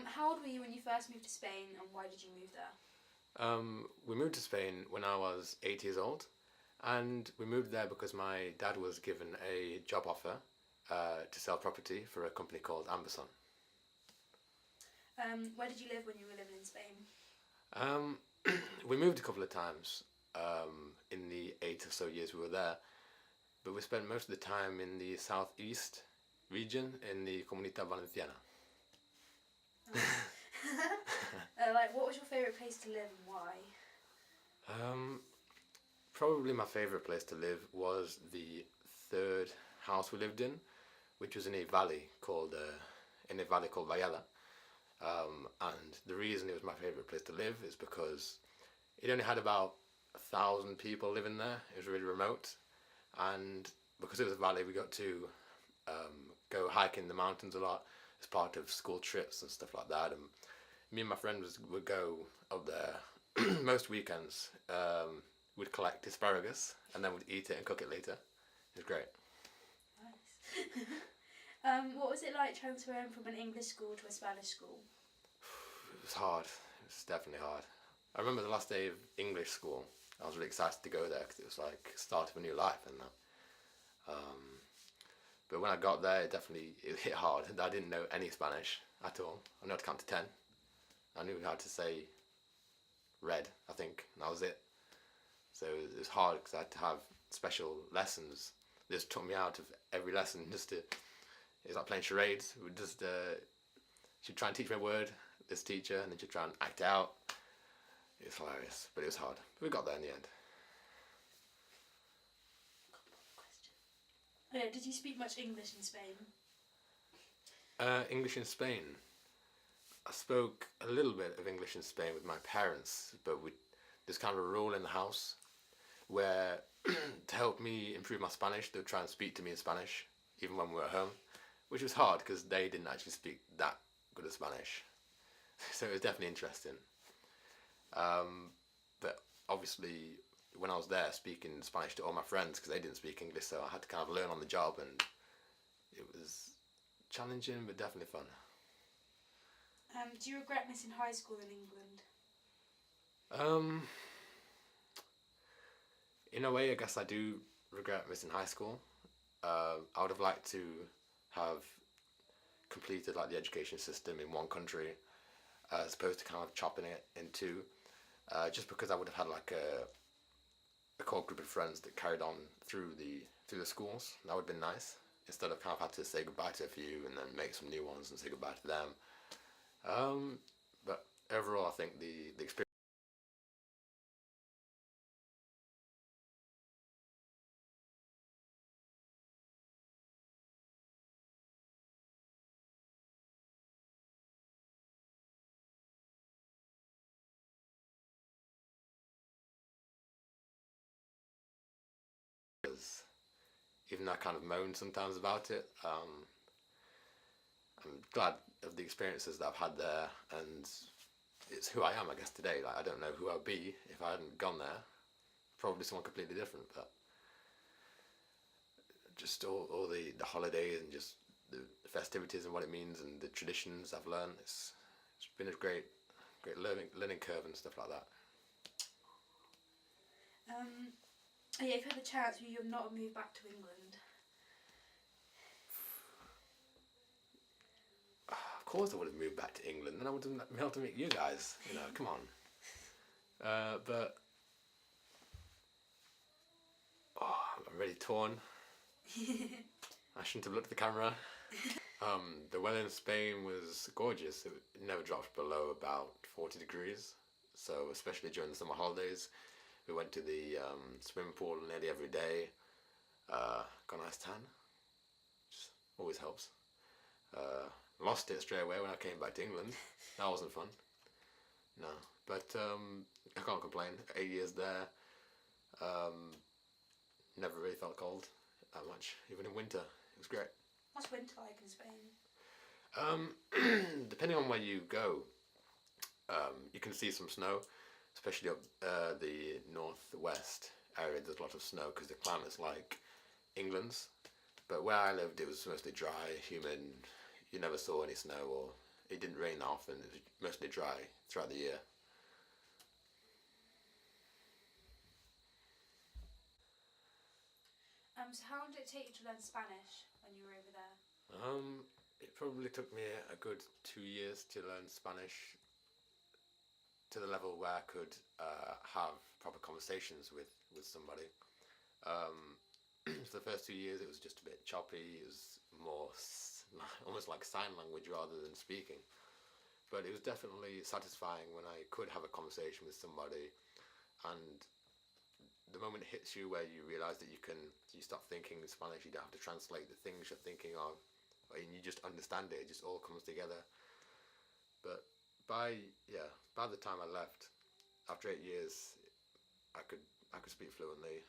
How old were you when you first moved to Spain, and why did you move there? We moved to Spain when I was 8 years old, and we moved there because my dad was given a job offer to sell property for a company called Amberson. Where did you live when you were living in Spain? Um, we moved a couple of times in the 8 or so years we were there, but we spent most of the time in the southeast region in the Comunidad Valenciana. What was your favourite place to live and why? Probably my favourite place to live was the third house we lived in, which was in a valley called Vallela. And the reason it was my favourite place to live is because it only had about 1,000 people living there. It was really remote, and because it was a valley, we got to go hiking the mountains a lot as part of school trips and stuff like that. And me and my friends would go up there most weekends. We'd collect asparagus and then we'd eat it and cook it later. It was great. Nice. What was it like transferring from an English school to a Spanish school? It was hard. It was definitely hard. I remember the last day of English school. I was really excited to go there because it was like the start of a new life and that. But when I got there, it hit hard. I didn't know any Spanish at all. I knew how to count to 10. I knew how to say red, I think, and that was it. So it was hard because I had to have special lessons. They just took me out of every lesson it was like playing charades. She'd try and teach me a word, this teacher, and then she'd try and act it out. It was hilarious, but it was hard. But we got there in the end. Did you speak much English in Spain? English in Spain. I spoke a little bit of English in Spain with my parents, but there's kind of a rule in the house where to help me improve my Spanish, they would try and speak to me in Spanish, even when we were at home, which was hard because they didn't actually speak that good of Spanish. So it was definitely interesting. But obviously, when I was there speaking Spanish to all my friends, because they didn't speak English, so I had to kind of learn on the job, and it was challenging but definitely fun. Do you regret missing high school in England? In a way, I guess I do regret missing high school. I would have liked to have completed like the education system in one country, as opposed to kind of chopping it in two. Just because I would have had like a core group of friends that carried on through the schools. That would have been nice. Instead of kind of had to say goodbye to a few and then make some new ones and say goodbye to them. But overall, I think the experience is, even though I kind of moan sometimes about it, I'm glad of the experiences that I've had there, and it's who I am, I guess, today. Like, I don't know who I'd be if I hadn't gone there. Probably someone completely different, but just all the holidays and just the festivities and what it means and the traditions I've learned. It's been a great learning curve and stuff like that. If you had the chance, would you not move back to England? Of course I would have moved back to England, then I would have been able to meet you guys. Come on. But I'm really torn. I shouldn't have looked at the camera. The weather in Spain was gorgeous. It never dropped below about 40 degrees. So especially during the summer holidays, we went to the swimming pool nearly every day. Got a nice tan, which always helps. Lost it straight away when I came back to England. That wasn't fun. No, but I can't complain. 8 years there. Never really felt cold that much, even in winter. It was great. What's winter like in Spain? Depending on where you go, you can see some snow, especially up the northwest area. There's a lot of snow because the climate's like England's. But where I lived, it was mostly dry, humid. You never saw any snow, or it didn't rain that often. It was mostly dry throughout the year. So how long did it take you to learn Spanish when you were over there? It probably took me a good 2 years to learn Spanish to the level where I could have proper conversations with somebody. For the first 2 years, it was just a bit choppy. It was more almost like sign language rather than speaking. But it was definitely satisfying when I could have a conversation with somebody, and the moment hits you where you realise that you stop thinking in Spanish. You don't have to translate the things you're thinking of, and you just understand it. It just all comes together. But by the time I left, after 8 years, I could speak fluently.